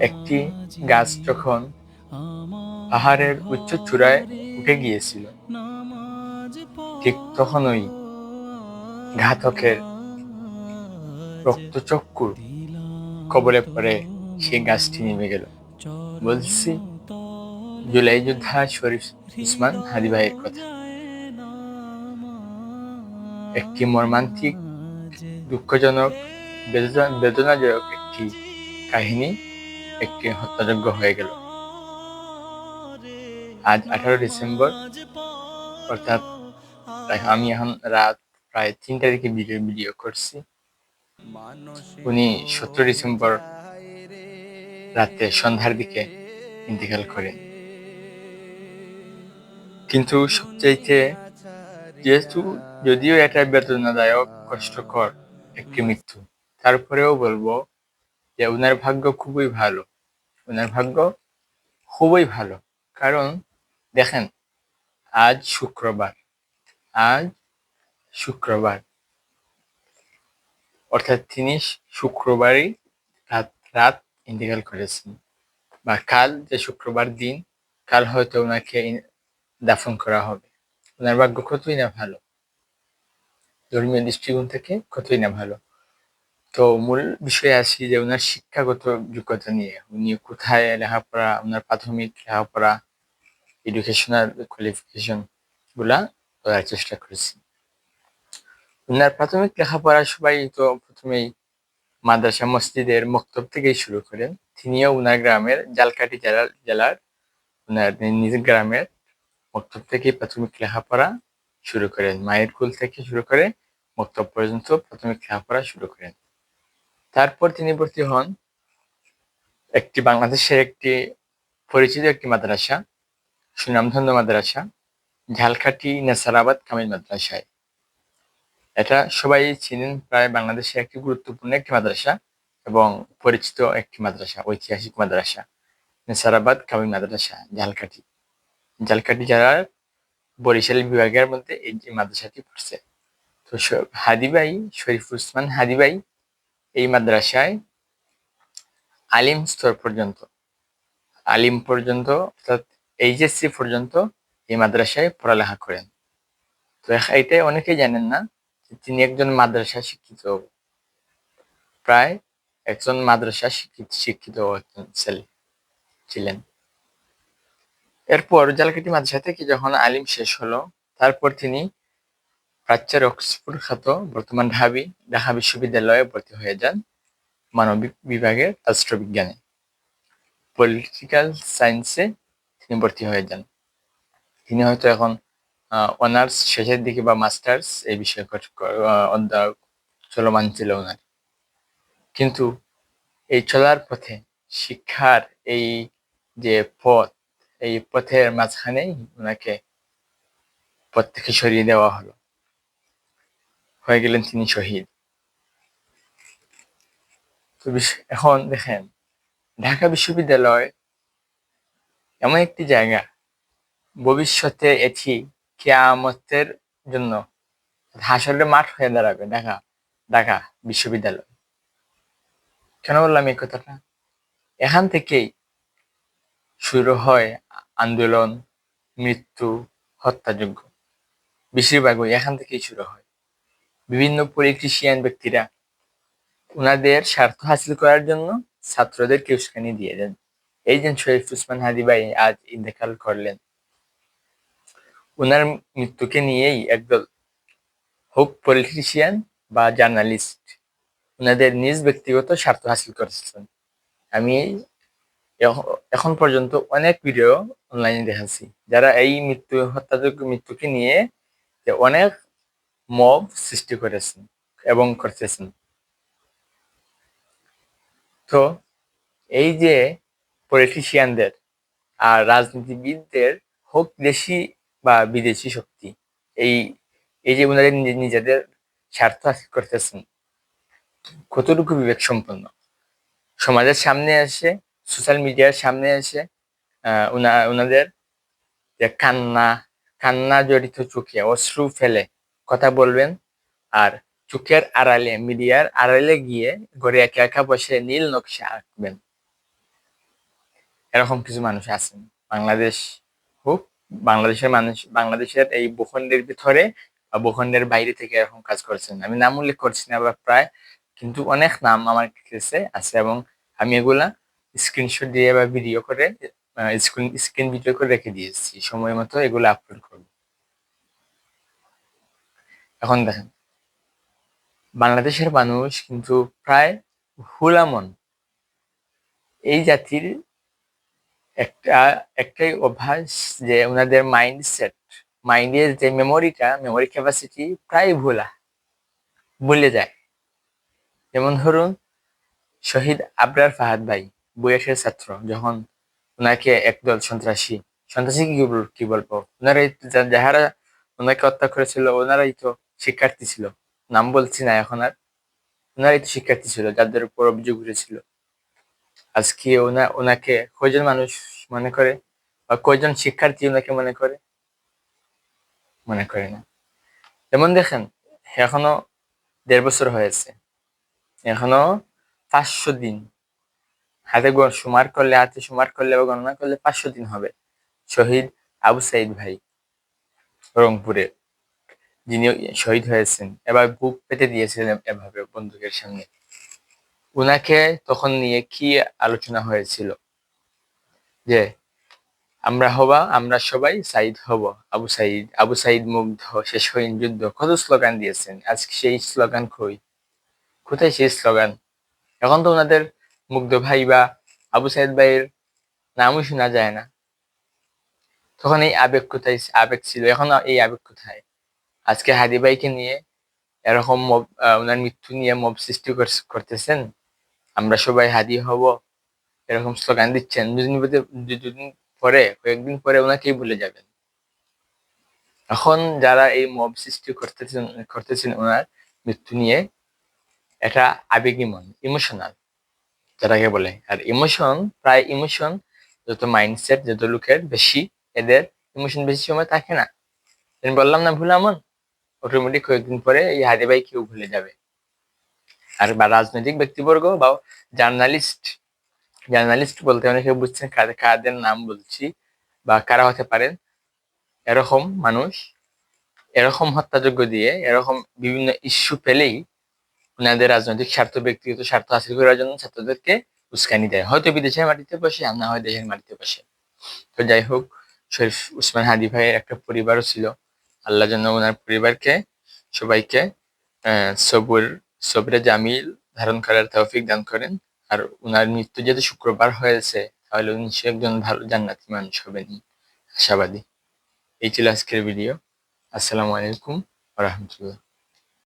একটি গাছ যখন পাহাড়ের উচ্চ চূড়ায় উঠে গিয়েছিল, ঠিক তখনই ঘাতকের রক্তচক্ষুর কবলে পড়ে সেই গাছটি নেমে গেল। বলছি জুলাই যোদ্ধা শরীফ উসমান হাদি ভাইয়ের কথা। একটি মর্মান্তিক, দুঃখজনক, বেদনাদায়ক একটি কাহিনী, একটি হত্যাযজ্ঞ হয়ে গেল। আজ 18 ডিসেম্বর, অর্থাৎ আমি এখন রাত প্রায় 3টার দিকে ভিডিও করছি। উনি 17 ডিসেম্বর রাতে সন্ধ্যার দিকে ইন্তেকাল করেন। কিন্তু সবচাইতে যদিও এটা বেদনাদায়ক, কষ্টকর একটি মৃত্যু, তারপরেও বলবো যে উনার ভাগ্য খুবই ভালো। উনার ভাগ্য খুবই ভালো। কারণ দেখেন, আজ শুক্রবার, অর্থাৎ তিনি শুক্রবারই রাত ইন্তেকাল করেছেন, বা কাল, যে শুক্রবার দিন, কাল হয়তো ওনাকে দাফন করা হবে। ওনার ভাগ্য কতই না ভালো, ধর্মীয় দৃষ্টিকোণ থেকে কতই না ভালো। তো মূল বিষয়ে আসি যে ওনার শিক্ষাগত যোগ্যতা নিয়ে, উনি কোথায় লেখাপড়া, ওনার প্রাথমিক লেখাপড়া, এডুকেশনাল কোয়ালিফিকেশন গুলা করার চেষ্টা করেছি। ওনার প্রাথমিক লেখাপড়া সবাই তো প্রথমেই মাদ্রাসা মসজিদের মক্তব থেকেই শুরু করেন। তিনিও ওনার গ্রামের ঝালকাঠি জেলার ওনার নিজ গ্রামের মক্তব থেকেই প্রাথমিক লেখাপড়া শুরু করেন। মায়ের কুল থেকে শুরু করে মক্তব পর্যন্ত প্রাথমিক লেখাপড়া শুরু করেন। তারপর তিনি ভর্তি হন বাংলাদেশের একটি পরিচিত একটি মাদ্রাসা, সুনামধন্য মাদ্রাসা, ঝালকাঠি নেসারাবাদ কামিল মাদ্রাসায়। এটা সবাই চিনেন, প্রায় বাংলাদেশের একটি গুরুত্বপূর্ণ একটি মাদ্রাসা এবং পরিচিত একটি মাদ্রাসা, ঐতিহাসিক মাদ্রাসা, নেসারাবাদ কামিল মাদ্রাসা, ঝালকাঠি জেলার বরিশাল বিভাগের মধ্যে এই মাদ্রাসাটি পড়ছে। তো হাদি ভাই, শরীফ উসমান হাদি ভাই এই মাদ্রাসায় আলিম স্তর পর্যন্ত, অর্থাৎ এইচএসসি পর্যন্ত এই মাদ্রাসায় পড়ালেখা করেন। তো এটাই অনেকেই জানেন না যে তিনি একজন মাদ্রাসা শিক্ষিত, প্রায় একজন মাদ্রাসা শিক্ষিত ছেলে ছিলেন। এরপর ঝালকাঠি মাদ্রাসা থেকে যখন আলিম শেষ হলো, তারপর তিনি প্রাচ্যের অক্সফোর্ড খ্যাত বর্তমান ঢাকা বিশ্ববিদ্যালয়ে ভর্তি হয়ে যান মানবিক বিভাগের রাষ্ট্রবিজ্ঞানে, পলিটিক্যাল সায়েন্সে তিনি ভর্তি হয়ে যান। তিনি হয়তো এখন অনার্স শেষের দিকে বা মাস্টার্স এই বিষয়ে চলমান ছিল ওনার। কিন্তু এই চলার পথে, শিক্ষার এই যে পথ, এই পথের মাঝখানেই ওনাকে পথ থেকে সরিয়ে দেওয়া হলো, হয়ে গেলেন তিনি শহীদ। তো এখন দেখেন, ঢাকা বিশ্ববিদ্যালয় এমন একটি জায়গা, ভবিষ্যতে এটি কিয়ামতের জন্য হাসরের মাঠ হয়ে দাঁড়াবে ঢাকা বিশ্ববিদ্যালয়। কেন বললাম এই কথাটা? এখান থেকেই শুরু হয় আন্দোলন, মৃত্যু, হত্যাযজ্ঞ, বেশিরভাগই এখান থেকেই শুরু হয়। বিভিন্ন পলিটিশিয়ান ব্যক্তিরা ওনাদের স্বার্থ হাসিল করার জন্য ছাত্রদেরকে উস্কানি দিয়ে দেন। এই যে শরীফ উসমান হাদি ভাই আজ ইন্তেকাল করলেন, ওনার মৃত্যুকে নিয়েই একদল হোক পলিটিশিয়ান বা জার্নালিস্ট ওনাদের নিজ ব্যক্তিগত স্বার্থ হাসিল করেছেন। আমি এখন পর্যন্ত অনেক ভিডিও অনলাইনে দেখেছি যারা এই হত্যাযোগ্য মৃত্যুকে নিয়ে অনেক মব সৃষ্টি করেছেন এবং করতেছেন। তো এই যে পলিটিশিয়ানদের আর রাজনীতিবিদদের, হোক দেশি বা বিদেশি শক্তি, এই যে ওনাদের নিজেদের স্বার্থ হাসিল করতেছেন, কতটুকু বিবেক সম্পন্ন। সমাজের সামনে এসে, সোশ্যাল মিডিয়ার সামনে এসে ওনাদের যে কান্না জড়িত চোখে অশ্রু ফেলে কথা বলবেন, আর চোখের আড়ালে, মিডিয়ার আড়ালে গিয়ে ঘরে একা একা বসে নীল নকশা আঁকবেন। এরকম কিছু মানুষ আছেন। বাংলাদেশ হোক, বাংলাদেশের এই ভূখণ্ডের ভিতরে বা ভূখণ্ডের বাইরে থেকে এরকম কাজ করছেন। আমি নাম উল্লেখ করছি না বা প্রায়, কিন্তু অনেক নাম আমার কাছে আছে এবং আমি এগুলা স্ক্রিনশট দিয়ে বা ভিডিও করে স্ক্রিন ভিডিও করে রেখে দিয়েছি। সময় মতো এগুলো আপলোড করব। এখন দেখেন, বাংলাদেশের মানুষ কিন্তু প্রায় হুলামন। এই জাতির একটাই অভ্যাস যে ওনাদের মাইন্ডের যে মেমোরি ক্যাপাসিটি প্রায় ভুলে যায়। যেমন ধরুন, শহীদ আবরার ফাহাদ ভাই বুয়েটের ছাত্র, যখন ওনাকে একদল সন্ত্রাসী সন্ত্রাসী কি বলবো, ওনারাই যাহারা ওনাকে হত্যা করেছিল ওনারাই তো শিক্ষার্থী ছিল। নাম বলছি না এখন আর। ওনারাই তো শিক্ষার্থী ছিল যাদের উপর অভিযোগ উঠেছিল। আজকে ওনাকে কয়জন মানুষ মনে করে বা কয়জন শিক্ষার্থী ওনাকে মনে করে না। যেমন দেখেন, এখনো ১.৫ বছর হয়েছে, এখনো ৫০০ দিন হাতে সুমার করলে বা গণনা করলে ৫০০ দিন হবে শহীদ আবু সাইদ ভাই রংপুরে, যিনি শহীদ হয়েছেন। এবার বুক পেতে দিয়েছিলেন এভাবে বন্দুকের সামনে। উনাকে তখন নিয়ে কি আলোচনা হয়েছিল যে আমরা সবাই সাইদ হব, আবু সাইদ মুগ্ধ, শেষ হইন যুদ্ধ, কত স্লোগান দিয়েছেন। আজকে সেই স্লোগান কোথায় সেই স্লোগান? এখন তো ওনাদের মুগ্ধ ভাই বা আবু সাইদ ভাইয়ের নামও শোনা যায় না। তখন এই আবেগ ছিল, এখন এই আবেগ কোথায়? আজকে হাদি ভাইকে নিয়ে এরকম ওনার মৃত্যু নিয়ে মব সৃষ্টি করতেছেন, আমরা সবাই হাদি হব, এরকম স্লোগান দিচ্ছেন। কয়েকদিন পরে ওনাকেই ভুলে যাবেন। এখন যারা এই মব সৃষ্টি করতেছেন ওনার মৃত্যু নিয়ে, এটা আবেগী মন, ইমোশনাল যেটাকে বলে। আর ইমোশন যত মাইন্ডসেট যত লোকের বেশি, এদের ইমোশন বেশি সময় থাকে না। আমি বললাম না ভুলা মন, অটোমেটিক কয়েকদিন পরে এই হাদি ভাই কেউ ভুলে যাবে। আর বা রাজনৈতিক ব্যক্তিবর্গ বা জার্নালিস্ট বলতে অনেকে বুঝছেন কাদের নাম বলছি বা কারা হতে পারেন। এরকম মানুষ এরকম হত্যাযজ্ঞ দিয়ে এরকম বিভিন্ন ইস্যু পেলেই ওনাদের রাজনৈতিক ব্যক্তিগত স্বার্থ হাসিল করার জন্য ছাত্রদেরকে উস্কানি দেয়, হয়তো বিদেশের মাটিতে বসে, আর না হয় দেশের মাটিতে বসে। তো যাই হোক, শরীফ উসমান হাদি ভাইয়ের একটা পরিবারও ছিল। আল্লাহ যেন ওনার পরিবারকে সবাইকে সবরে জামিল ধারণ করার তৌফিক দান করেন। আর ওনার মৃত্যু যেহেতু শুক্রবার হয়েছে, তাহলে নিশ্চয়ই একজন ভালো জান্নাতি মানুষ হবেন, আশাবাদী। এই ছিল আজকের ভিডিও। আসসালামু আলাইকুম ওয়া রাহমাতুল্লাহ।